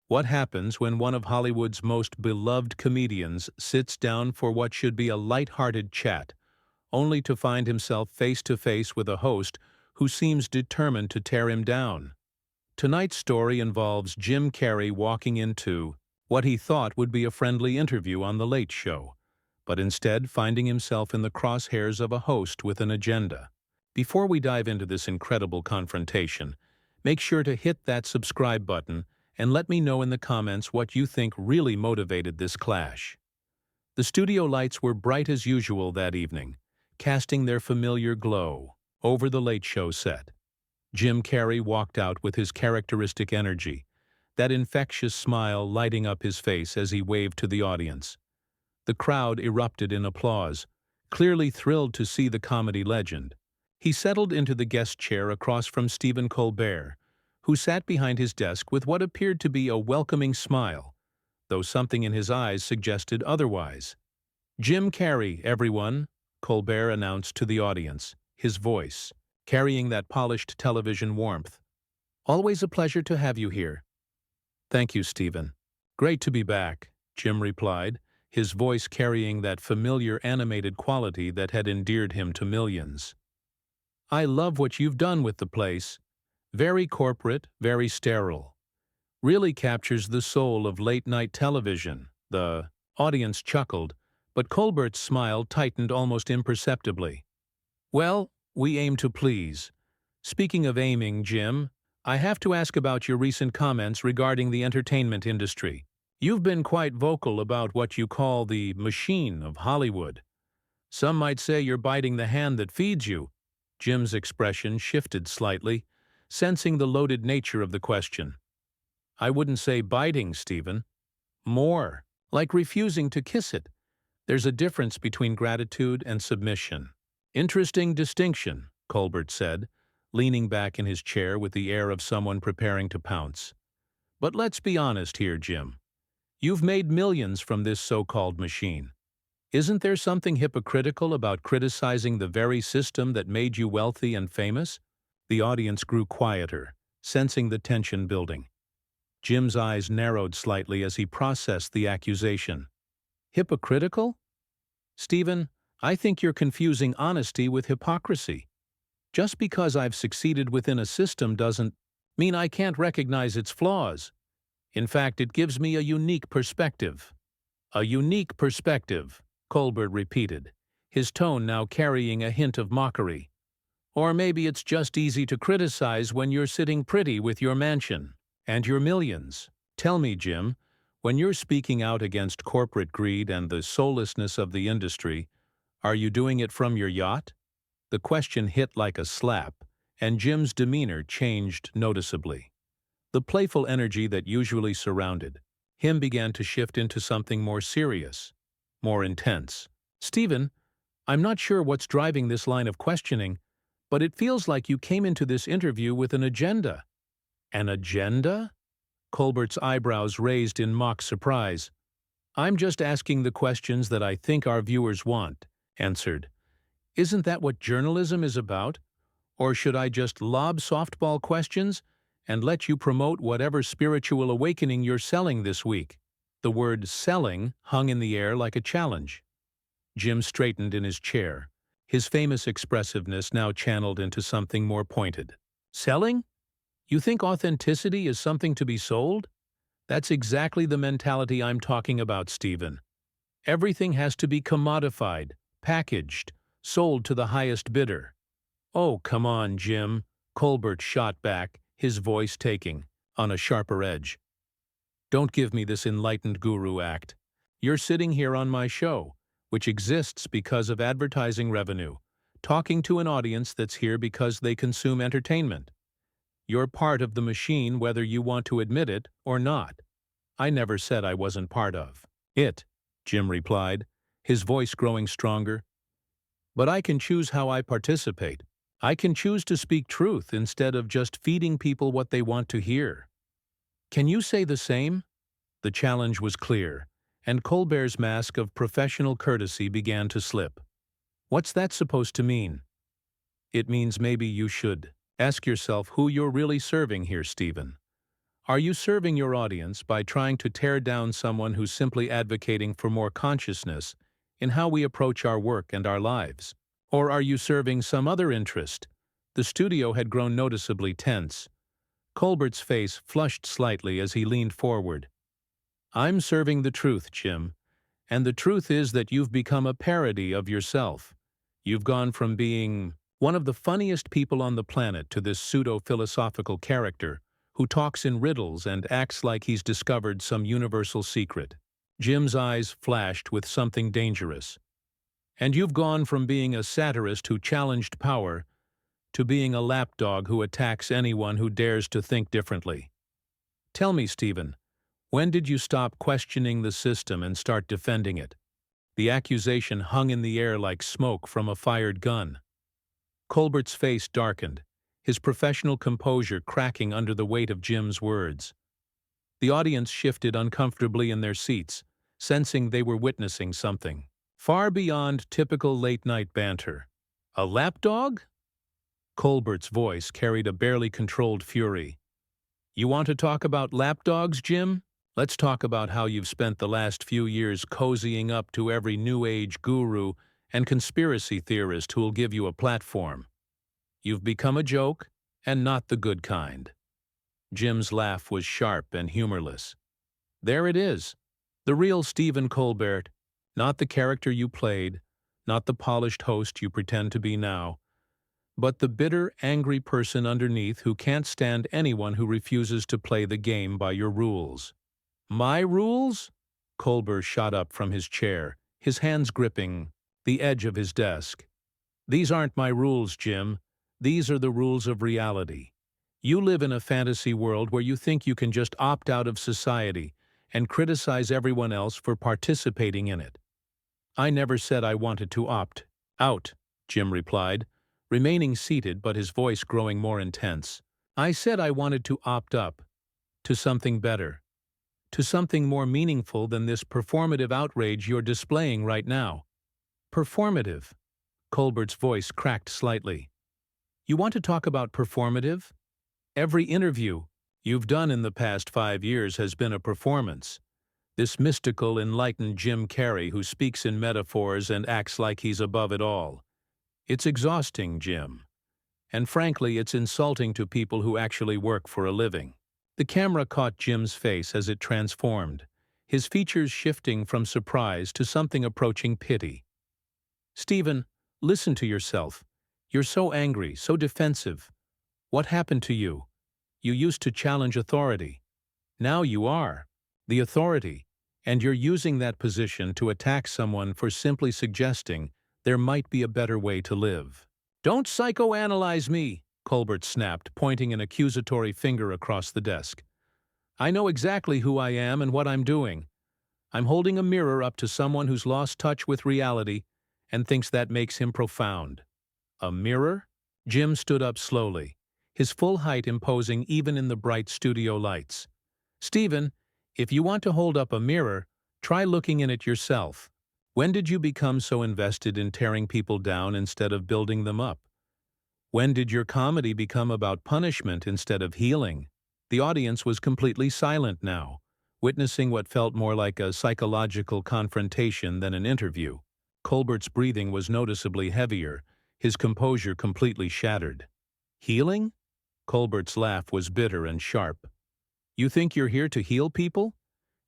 What happens when one of Hollywood's most beloved comedians sits down for what should be a light-hearted chat, only to find himself face-to-face with a host who seems determined to tear him down? Tonight's story involves Jim Carrey walking into what he thought would be a friendly interview on The Late Show, but instead finding himself in the crosshairs of a host with an agenda. Before we dive into this incredible confrontation, make sure to hit that subscribe button and let me know in the comments what you think really motivated this clash. The studio lights were bright as usual that evening, casting their familiar glow over The Late Show set. Jim Carrey walked out with his characteristic energy, that infectious smile lighting up his face as he waved to the audience. The crowd erupted in applause, clearly thrilled to see the comedy legend. He settled into the guest chair across from Stephen Colbert, who sat behind his desk with what appeared to be a welcoming smile, though something in his eyes suggested otherwise. "Jim Carrey, everyone," Colbert announced to the audience, his voice carrying that polished television warmth. "Always a pleasure to have you here." "Thank you, Stephen. Great to be back," Jim replied, his voice carrying that familiar animated quality that had endeared him to millions. "I love what you've done with the place. Very corporate, very sterile. Really captures the soul of late-night television." The audience chuckled, but Colbert's smile tightened almost imperceptibly. "Well, we aim to please. Speaking of aiming, Jim, I have to ask about your recent comments regarding the entertainment industry. You've been quite vocal about what you call the machine of Hollywood. Some might say you're biting the hand that feeds you." Jim's expression shifted slightly, sensing the loaded nature of the question. "I wouldn't say biting, Stephen. More like refusing to kiss it. There's a difference between gratitude and submission." "Interesting distinction," Colbert said, leaning back in his chair with the air of someone preparing to pounce. "But let's be honest here, Jim. You've made millions from this so-called machine. Isn't there something hypocritical about criticizing the very system that made you wealthy and famous?" The audience grew quieter, sensing the tension building. Jim's eyes narrowed slightly as he processed the accusation. "Hypocritical? Stephen, I think you're confusing honesty with hypocrisy. Just because I've succeeded within a system doesn't mean I can't recognize its flaws. In fact, it gives me a unique perspective." "A unique perspective," Colbert repeated, his tone now carrying a hint of mockery. "Or maybe it's just easy to criticize when you're sitting pretty with your mansion and your millions. Tell me, Jim, when you're speaking out against corporate greed and the soullessness of the industry, are you doing it from your yacht?" The question hit like a slap, and Jim's demeanor changed noticeably. The playful energy that usually surrounded him began to shift into something more serious, more intense. "Stephen, I'm not sure what's driving this line of questioning, but it feels like you came into this interview with an agenda." "An agenda?" Colbert's eyebrows raised in mock surprise. "I'm just asking the questions that I think our viewers want," answered. "Isn't that what journalism is about? Or should I just lob softball questions and let you promote whatever spiritual awakening you're selling this week?" The word "selling" hung in the air like a challenge. Jim straightened in his chair, his famous expressiveness now channeled into something more pointed. "Selling? You think authenticity is something to be sold? That's exactly the mentality I'm talking about, Stephen. Everything has to be commodified, packaged, sold to the highest bidder." "Oh, come on, Jim," Colbert shot back, his voice taking on a sharper edge. "Don't give me this enlightened guru act. You're sitting here on my show, which exists because of advertising revenue, talking to an audience that's here because they consume entertainment. You're part of the machine whether you want to admit it or not. I never said I wasn't part of it," Jim replied, his voice growing stronger. "But I can choose how I participate. I can choose to speak truth instead of just feeding people what they want to hear. Can you say the same?" The challenge was clear, and Colbert's mask of professional courtesy began to slip. "What's that supposed to mean?" "It means maybe you should ask yourself who you're really serving here, Stephen. Are you serving your audience by trying to tear down someone who's simply advocating for more consciousness in how we approach our work and our lives? Or are you serving some other interest? The studio had grown noticeably tense. Colbert's face flushed slightly as he leaned forward. I'm serving the truth, Jim. And the truth is that you've become a parody of yourself. You've gone from being one of the funniest people on the planet to this pseudo-philosophical character who talks in riddles and acts like he's discovered some universal secret. Jim's eyes flashed with something dangerous. And you've gone from being a satirist who challenged power to being a lapdog who attacks anyone who dares to think differently. Tell me, Stephen, when did you stop questioning the system and start defending it? The accusation hung in the air like smoke from a fired gun. Colbert's face darkened, his professional composure cracking under the weight of Jim's words. The audience shifted uncomfortably in their seats, sensing they were witnessing something far beyond typical late-night banter. A lapdog? Colbert's voice carried a barely controlled fury. You want to talk about lapdogs, Jim? Let's talk about how you've spent the last few years cozying up to every New Age guru and conspiracy theorist who'll give you a platform. You've become a joke, and not the good kind. Jim's laugh was sharp and humorless. There it is, the real Stephen Colbert, not the character you played, not the polished host you pretend to be now, but the bitter, angry person underneath who can't stand anyone who refuses to play the game by your rules. My rules? Colbert shot up from his chair, his hands gripping the edge of his desk. These aren't my rules, Jim. These are the rules of reality. You live in a fantasy world where you think you can just opt out of society and criticize everyone else for participating in it. I never said I wanted to opt out, Jim replied, remaining seated but his voice growing more intense. I said I wanted to opt up to something better, to something more meaningful than this performative outrage you're displaying right now. Performative? Colbert's voice cracked slightly. You want to talk about performative? Every interview you've done in the past 5 years has been a performance. This mystical, enlightened Jim Carrey who speaks in metaphors and acts like he's above it all. It's exhausting, Jim. And frankly, it's insulting to people who actually work for a living. The camera caught Jim's face as it transformed, his features shifting from surprise to something approaching pity. Stephen, listen to yourself. You're so angry, so defensive. What happened to you? You used to challenge authority. Now you are the authority, and you're using that position to attack someone for simply suggesting there might be a better way to live. Don't psychoanalyze me, Colbert snapped, pointing an accusatory finger across the desk. I know exactly who I am and what I'm doing. I'm holding a mirror up to someone who's lost touch with reality and thinks that makes him profound. A mirror? Jim stood up slowly, his full height imposing even in the bright studio lights. Stephen, if you want to hold up a mirror, try looking in it yourself. When did you become so invested in tearing people down instead of building them up? When did your comedy become about punishment instead of healing? The audience was completely silent now, witnessing what felt more like a psychological confrontation than an interview. Colbert's breathing was noticeably heavier, his composure completely shattered. Healing? Colbert's laugh was bitter and sharp. You think you're here to heal people?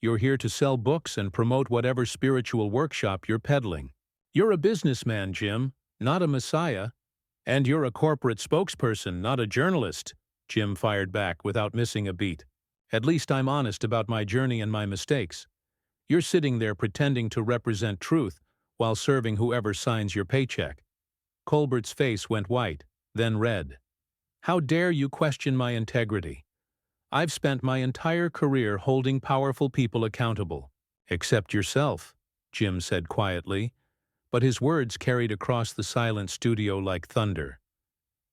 You're here to sell books and promote whatever spiritual workshop you're peddling. You're a businessman, Jim, not a messiah. And you're a corporate spokesperson, not a journalist, Jim fired back without missing a beat. At least I'm honest about my journey and my mistakes. You're sitting there pretending to represent truth while serving whoever signs your paycheck. Colbert's face went white, then red. How dare you question my integrity? I've spent my entire career holding powerful people accountable. Except yourself, Jim said quietly, but his words carried across the silent studio like thunder.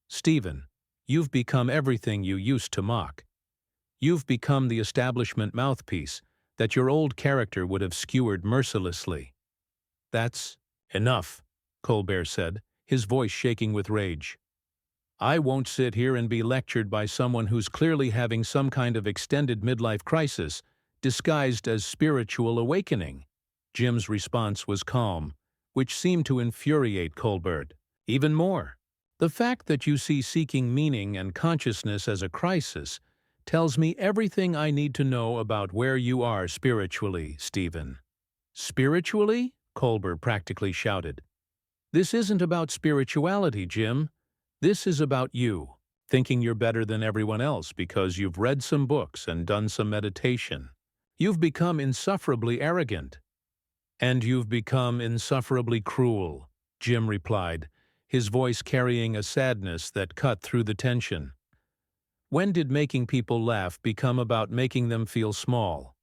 Stephen, you've become everything you used to mock. You've become the establishment mouthpiece that your old character would have skewered mercilessly. That's enough, Colbert said, his voice shaking with rage. I won't sit here and be lectured by someone who's clearly having some kind of extended midlife crisis, disguised as spiritual awakening." Jim's response was calm, which seemed to infuriate Colbert even more. "The fact that you see seeking meaning and consciousness as a crisis tells me everything I need to know about where you are spiritually, Stephen." "Spiritually?" Colbert practically shouted. "This isn't about spirituality, Jim. This is about you, thinking you're better than everyone else because you've read some books and done some meditation. You've become insufferably arrogant." "And you've become insufferably cruel," Jim replied, his voice carrying a sadness that cut through the tension. "When did making people laugh become about making them feel small?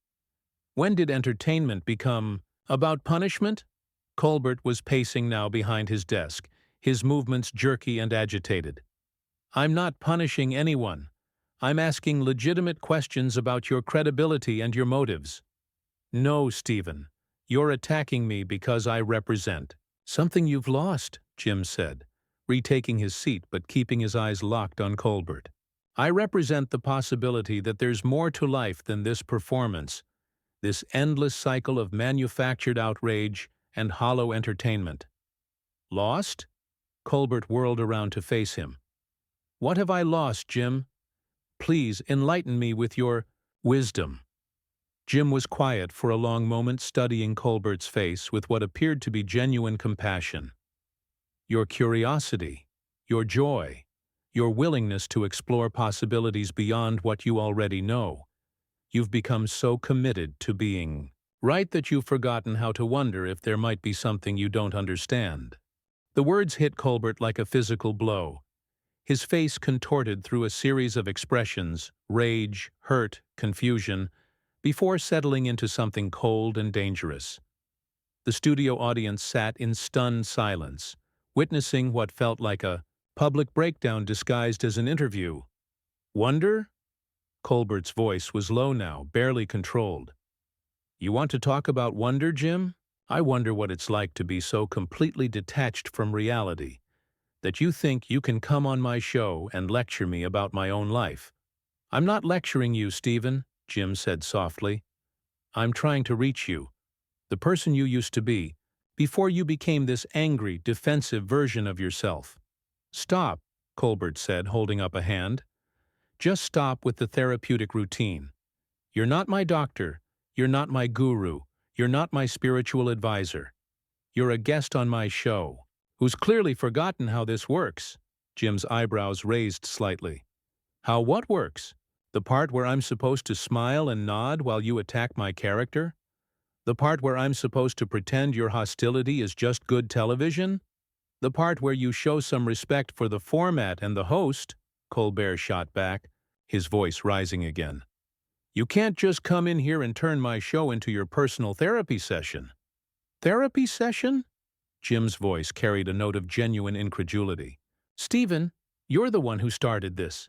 When did entertainment become about punishment?" Colbert was pacing now behind his desk, his movements jerky and agitated. "I'm not punishing anyone. I'm asking legitimate questions about your credibility and your motives." "No, Stephen. You're attacking me because I represent something you've lost," Jim said, retaking his seat but keeping his eyes locked on Colbert. "I represent the possibility that there's more to life than this performance, this endless cycle of manufactured outrage and hollow entertainment." "Lost?" Colbert whirled around to face him. "What have I lost, Jim? Please enlighten me with your wisdom." Jim was quiet for a long moment, studying Colbert's face with what appeared to be genuine compassion. "Your curiosity, your joy, your willingness to explore possibilities beyond what you already know. You've become so committed to being right that you've forgotten how to wonder if there might be something you don't understand." The words hit Colbert like a physical blow. His face contorted through a series of expressions, rage, hurt, confusion, before settling into something cold and dangerous. The studio audience sat in stunned silence, witnessing what felt like a public breakdown disguised as an interview. "Wonder?" Colbert's voice was low now, barely controlled. "You want to talk about wonder, Jim? I wonder what it's like to be so completely detached from reality that you think you can come on my show and lecture me about my own life." "I'm not lecturing you, Stephen," Jim said softly. "I'm trying to reach you, the person you used to be, before you became this angry, defensive version of yourself." "Stop," Colbert said, holding up a hand. "Just stop with the therapeutic routine. You're not my doctor, you're not my guru, you're not my spiritual advisor. You're a guest on my show, who's clearly forgotten how this works." Jim's eyebrows raised slightly. "How what works? The part where I'm supposed to smile and nod while you attack my character? The part where I'm supposed to pretend your hostility is just good television? The part where you show some respect for the format and the host?" Colbert shot back, his voice rising again. "You can't just come in here and turn my show into your personal therapy session." "Therapy session?" Jim's voice carried a note of genuine incredulity. "Stephen, you're the one who started this.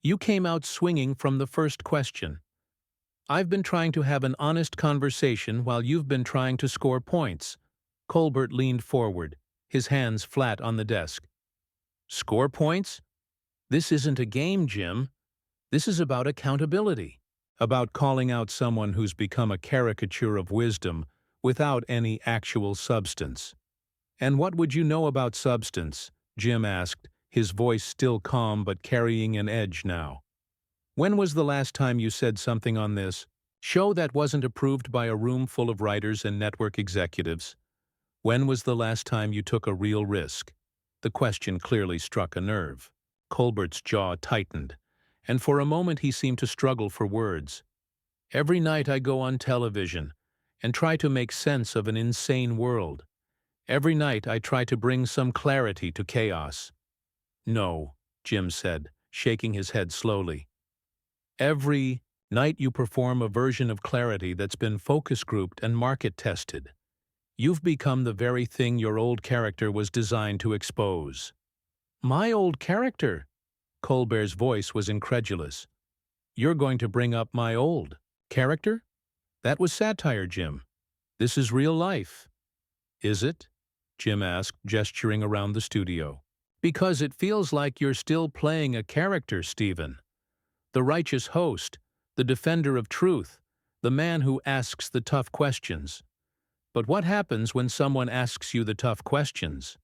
You came out swinging from the first question. I've been trying to have an honest conversation while you've been trying to score points." Colbert leaned forward, his hands flat on the desk. "Score points? This isn't a game, Jim. This is about accountability, about calling out someone who's become a caricature of wisdom without any actual substance." "And what would you know about substance?" Jim asked, his voice still calm but carrying an edge now. "When was the last time you said something on this show that wasn't approved by a room full of writers and network executives? When was the last time you took a real risk?" The question clearly struck a nerve. Colbert's jaw tightened, and for a moment he seemed to struggle for words. "Every night I go on television and try to make sense of an insane world. Every night I try to bring some clarity to chaos." "No," Jim said, shaking his head slowly. "Every night you perform a version of clarity that's been focus grouped and market tested. You've become the very thing your old character was designed to expose." "My old character?" Colbert's voice was incredulous. "You're going to bring up my old character? That was satire, Jim. This is real life." "Is it?" Jim asked, gesturing around the studio. Because it feels like you're still playing a character, Stephen. The righteous host, the defender of truth, the man who asks the tough questions. But what happens when someone asks you the tough questions?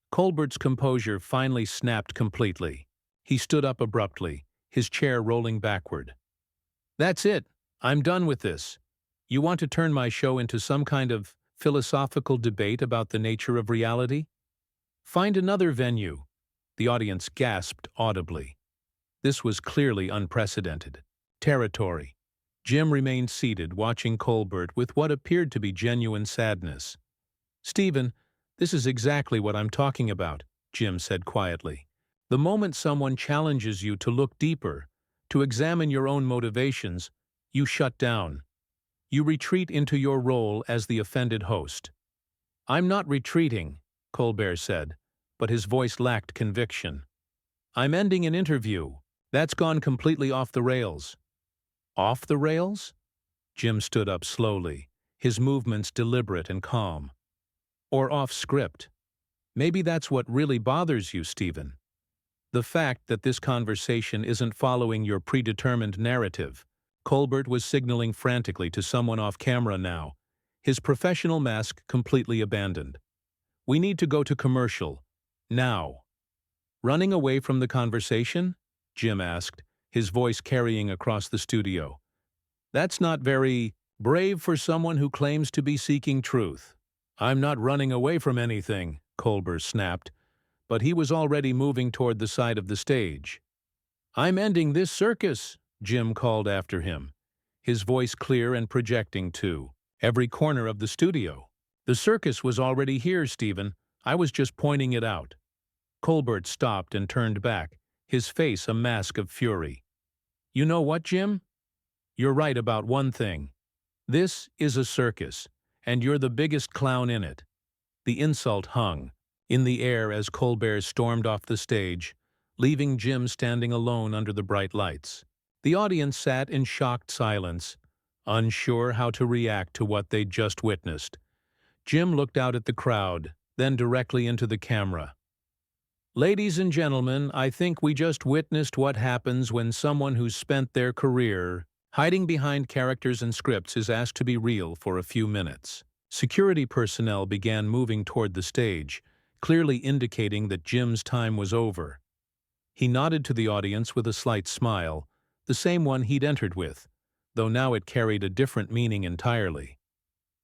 Colbert's composure finally snapped completely. He stood up abruptly, his chair rolling backward. That's it. I'm done with this. You want to turn my show into some kind of philosophical debate about the nature of reality? Find another venue. The audience gasped audibly. This was clearly unprecedented territory. Jim remained seated, watching Colbert with what appeared to be genuine sadness. Stephen, this is exactly what I'm talking about, Jim said quietly. The moment someone challenges you to look deeper, to examine your own motivations, you shut down. You retreat into your role as the offended host. I'm not retreating, Colbert said, but his voice lacked conviction. I'm ending an interview. That's gone completely off the rails. Off the rails? Jim stood up slowly, his movements deliberate and calm. Or off script. Maybe that's what really bothers you, Stephen. The fact that this conversation isn't following your predetermined narrative. Colbert was signaling frantically to someone off camera now, his professional mask completely abandoned. We need to go to commercial. Now. Running away from the conversation? Jim asked, his voice carrying across the studio. That's not very brave for someone who claims to be seeking truth. I'm not running away from anything, Colbert snapped, but he was already moving toward the side of the stage. I'm ending this circus, Jim called after him, his voice clear and projecting to every corner of the studio. The circus was already here, Stephen. I was just pointing it out. Colbert stopped and turned back, his face a mask of fury. You know what, Jim? You're right about one thing. This is a circus, and you're the biggest clown in it. The insult hung in the air as Colbert stormed off the stage, leaving Jim standing alone under the bright lights. The audience sat in shocked silence, unsure how to react to what they'd just witnessed. Jim looked out at the crowd, then directly into the camera. Ladies and gentlemen, I think we just witnessed what happens when someone who's spent their career hiding behind characters and scripts is asked to be real for a few minutes. Security personnel began moving toward the stage, clearly indicating that Jim's time was over. He nodded to the audience with a slight smile, the same one he'd entered with, though now it carried a different meaning entirely.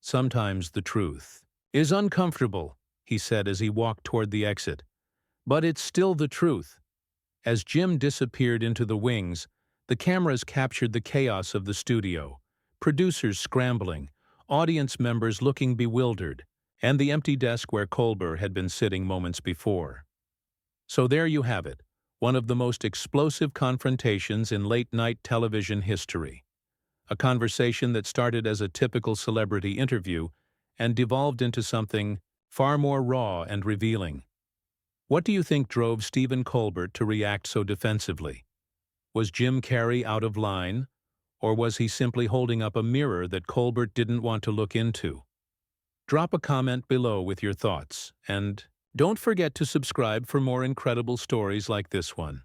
Sometimes the truth is uncomfortable, he said as he walked toward the exit. But it's still the truth. As Jim disappeared into the wings, the cameras captured the chaos of the studio, producers scrambling, audience members looking bewildered, and the empty desk where Colbert had been sitting moments before. So there you have it, one of the most explosive confrontations in late-night television history. A conversation that started as a typical celebrity interview and devolved into something far more raw and revealing. What do you think drove Stephen Colbert to react so defensively? Was Jim Carrey out of line, or was he simply holding up a mirror that Colbert didn't want to look into? Drop a comment below with your thoughts, and don't forget to subscribe for more incredible stories like this one.